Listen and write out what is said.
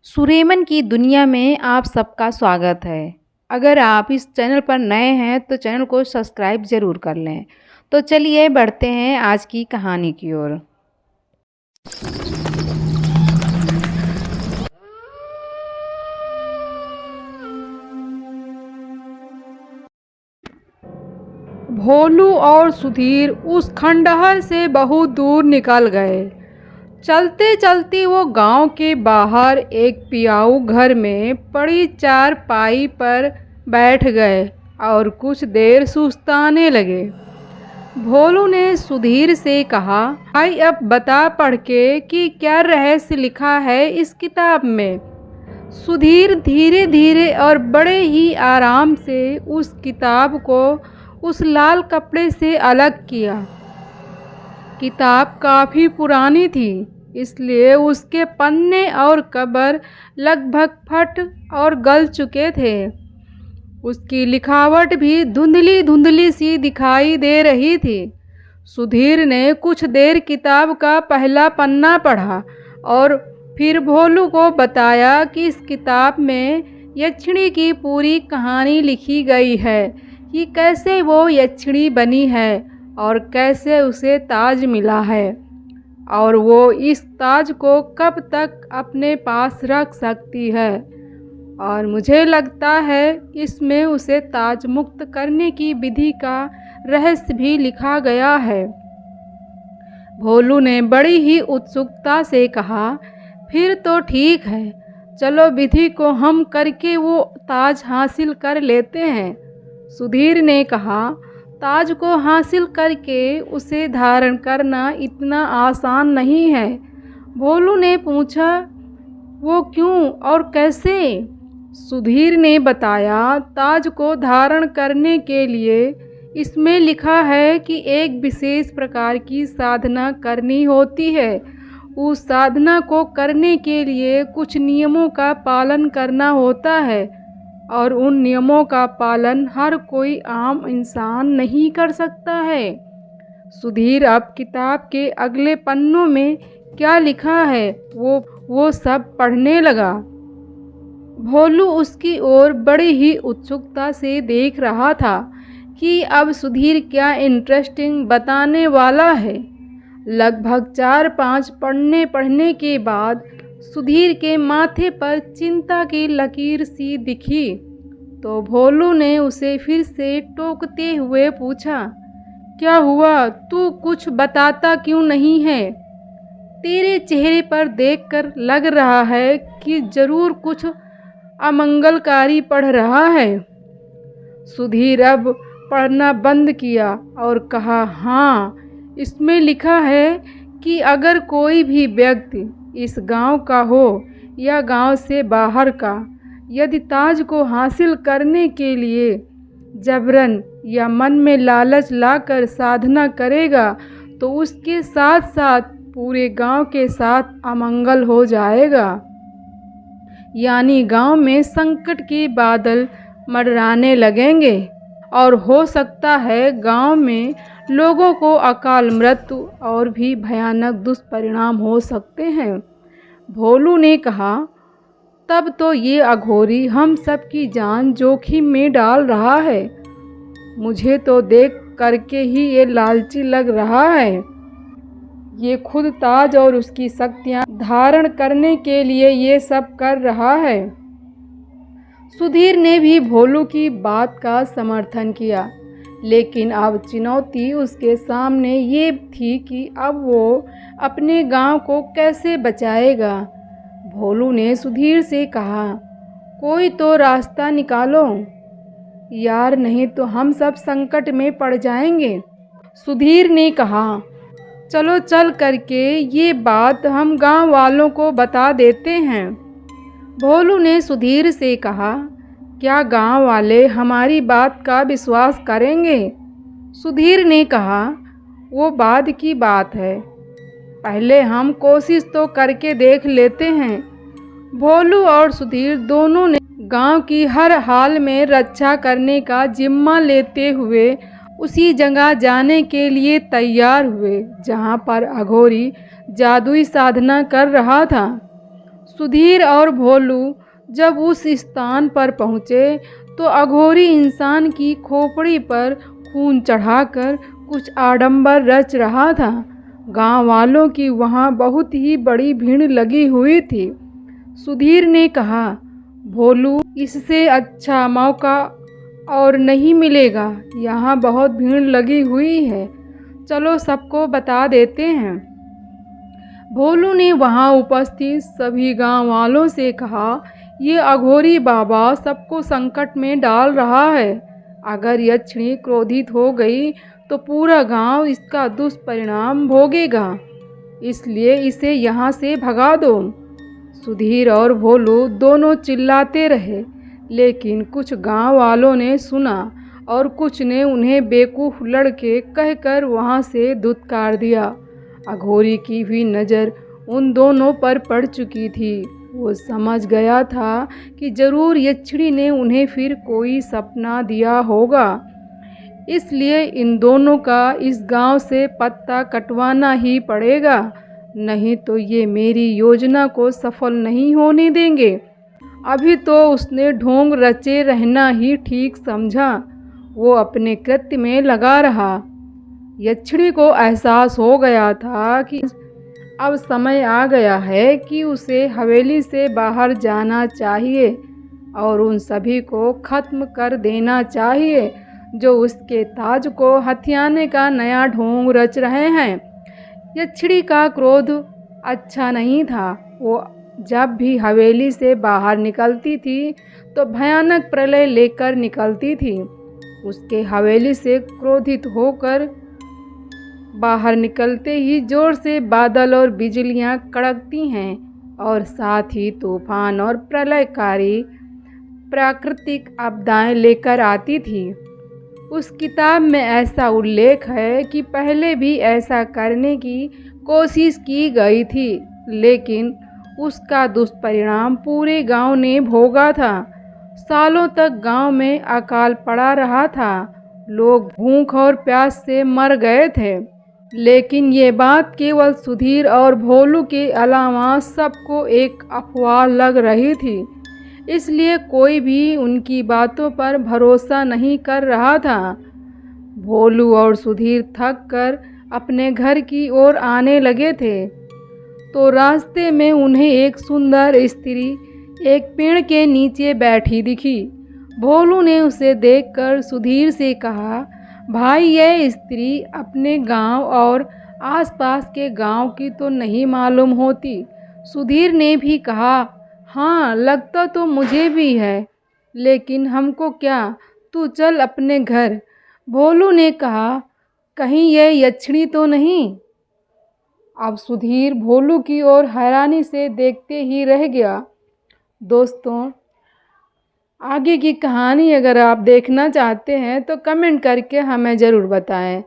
सुरेमन की दुनिया में आप सबका स्वागत है। अगर आप इस चैनल पर नए हैं तो चैनल को सब्सक्राइब ज़रूर कर लें। तो चलिए बढ़ते हैं आज की कहानी की ओर। भोलू और सुधीर उस खंडहर से बहुत दूर निकल गए। चलते चलते वो गांव के बाहर एक पियाऊ घर में पड़ी चारपाई पर बैठ गए और कुछ देर सुस्ताने लगे। भोलू ने सुधीर से कहा, भाई अब बता पढ़ के कि क्या रहस्य लिखा है इस किताब में। सुधीर धीरे धीरे और बड़े ही आराम से उस किताब को उस लाल कपड़े से अलग किया। किताब काफ़ी पुरानी थी, इसलिए उसके पन्ने और कवर लगभग फट और गल चुके थे। उसकी लिखावट भी धुंधली धुंधली सी दिखाई दे रही थी। सुधीर ने कुछ देर किताब का पहला पन्ना पढ़ा और फिर भोलू को बताया कि इस किताब में यक्षिणी की पूरी कहानी लिखी गई है कि कैसे वो यक्षिणी बनी है और कैसे उसे ताज मिला है और वो इस ताज को कब तक अपने पास रख सकती है, और मुझे लगता है इसमें उसे ताज मुक्त करने की विधि का रहस्य भी लिखा गया है। भोलू ने बड़ी ही उत्सुकता से कहा, फिर तो ठीक है, चलो विधि को हम करके वो ताज हासिल कर लेते हैं। सुधीर ने कहा, ताज को हासिल करके उसे धारण करना इतना आसान नहीं है। भोलू ने पूछा, वो क्यों और कैसे? सुधीर ने बताया, ताज को धारण करने के लिए इसमें लिखा है कि एक विशेष प्रकार की साधना करनी होती है। उस साधना को करने के लिए कुछ नियमों का पालन करना होता है और उन नियमों का पालन हर कोई आम इंसान नहीं कर सकता है। सुधीर अब किताब के अगले पन्नों में क्या लिखा है वो सब पढ़ने लगा। भोलू उसकी ओर बड़ी ही उत्सुकता से देख रहा था कि अब सुधीर क्या इंटरेस्टिंग बताने वाला है। लगभग 4-5 पन्ने पढ़ने के बाद सुधीर के माथे पर चिंता की लकीर सी दिखी तो भोलू ने उसे फिर से टोकते हुए पूछा, क्या हुआ, तू कुछ बताता क्यों नहीं है? तेरे चेहरे पर देखकर लग रहा है कि जरूर कुछ अमंगलकारी पढ़ रहा है। सुधीर अब पढ़ना बंद किया और कहा, हाँ, इसमें लिखा है कि अगर कोई भी व्यक्ति इस गांव का हो या गांव से बाहर का, यदि ताज को हासिल करने के लिए जबरन या मन में लालच लाकर साधना करेगा तो उसके साथ साथ पूरे गांव के साथ अमंगल हो जाएगा। यानी गांव में संकट के बादल मंडराने लगेंगे और हो सकता है गांव में लोगों को अकाल मृत्यु और भी भयानक दुष्परिणाम हो सकते हैं। भोलू ने कहा, तब तो ये अघोरी हम सब की जान जोखिम में डाल रहा है। मुझे तो देख करके ही ये लालची लग रहा है। ये खुद ताज और उसकी शक्तियाँ धारण करने के लिए ये सब कर रहा है। सुधीर ने भी भोलू की बात का समर्थन किया, लेकिन अब चुनौती उसके सामने ये थी कि अब वो अपने गांव को कैसे बचाएगा। भोलू ने सुधीर से कहा, कोई तो रास्ता निकालो यार, नहीं तो हम सब संकट में पड़ जाएंगे। सुधीर ने कहा, चलो चल करके ये बात हम गांव वालों को बता देते हैं। भोलू ने सुधीर से कहा, क्या गांव वाले हमारी बात का विश्वास करेंगे? सुधीर ने कहा, वो बाद की बात है, पहले हम कोशिश तो करके देख लेते हैं। भोलू और सुधीर दोनों ने गांव की हर हाल में रक्षा करने का जिम्मा लेते हुए उसी जगह जाने के लिए तैयार हुए जहां पर अघोरी जादुई साधना कर रहा था। सुधीर और भोलू जब उस स्थान पर पहुँचे तो अघोरी इंसान की खोपड़ी पर खून चढ़ाकर कुछ आडंबर रच रहा था। गांव वालों की वहां बहुत ही बड़ी भीड़ लगी हुई थी। सुधीर ने कहा, भोलू, इससे अच्छा मौका और नहीं मिलेगा। यहाँ बहुत भीड़ लगी हुई है, चलो सबको बता देते हैं। भोलू ने वहां उपस्थित सभी गांव वालों से कहा, ये अघोरी बाबा सबको संकट में डाल रहा है। अगर यक्षिणी क्रोधित हो गई तो पूरा गांव इसका दुष्परिणाम भोगेगा, इसलिए इसे यहाँ से भगा दो। सुधीर और भोलू दोनों चिल्लाते रहे, लेकिन कुछ गांव वालों ने सुना और कुछ ने उन्हें बेवकूफ़ लड़के कहकर वहाँ से धुतकार दिया। अघोरी की भी नज़र उन दोनों पर पड़ चुकी थी। वो समझ गया था कि जरूर यक्षिणी ने उन्हें फिर कोई सपना दिया होगा, इसलिए इन दोनों का इस गांव से पत्ता कटवाना ही पड़ेगा, नहीं तो ये मेरी योजना को सफल नहीं होने देंगे। अभी तो उसने ढोंग रचे रहना ही ठीक समझा। वो अपने कृत्य में लगा रहा। यक्षिणी को एहसास हो गया था कि अब समय आ गया है कि उसे हवेली से बाहर जाना चाहिए और उन सभी को खत्म कर देना चाहिए जो उसके ताज को हथियाने का नया ढोंग रच रहे हैं। यक्षिणी का क्रोध अच्छा नहीं था। वो जब भी हवेली से बाहर निकलती थी तो भयानक प्रलय लेकर निकलती थी। उसके हवेली से क्रोधित होकर बाहर निकलते ही जोर से बादल और बिजलियां कड़कती हैं और साथ ही तूफान और प्रलयकारी प्राकृतिक आपदाएं लेकर आती थी। उस किताब में ऐसा उल्लेख है कि पहले भी ऐसा करने की कोशिश की गई थी, लेकिन उसका दुष्परिणाम पूरे गांव ने भोगा था। सालों तक गांव में अकाल पड़ा रहा था, लोग भूख और प्यास से मर गए थे। लेकिन ये बात केवल सुधीर और भोलू के अलावा सबको एक अफवाह लग रही थी, इसलिए कोई भी उनकी बातों पर भरोसा नहीं कर रहा था। भोलू और सुधीर थक कर अपने घर की ओर आने लगे थे तो रास्ते में उन्हें एक सुंदर स्त्री एक पेड़ के नीचे बैठी दिखी। भोलू ने उसे देखकर सुधीर से कहा, भाई, यह स्त्री अपने गांव और आसपास के गांव की तो नहीं मालूम होती। सुधीर ने भी कहा, हाँ, लगता तो मुझे भी है, लेकिन हमको क्या, तू चल अपने घर। भोलू ने कहा, कहीं यह यक्षिणी तो नहीं। अब सुधीर भोलू की ओर हैरानी से देखते ही रह गया। दोस्तों, आगे की कहानी अगर आप देखना चाहते हैं तो कमेंट करके हमें ज़रूर बताएं।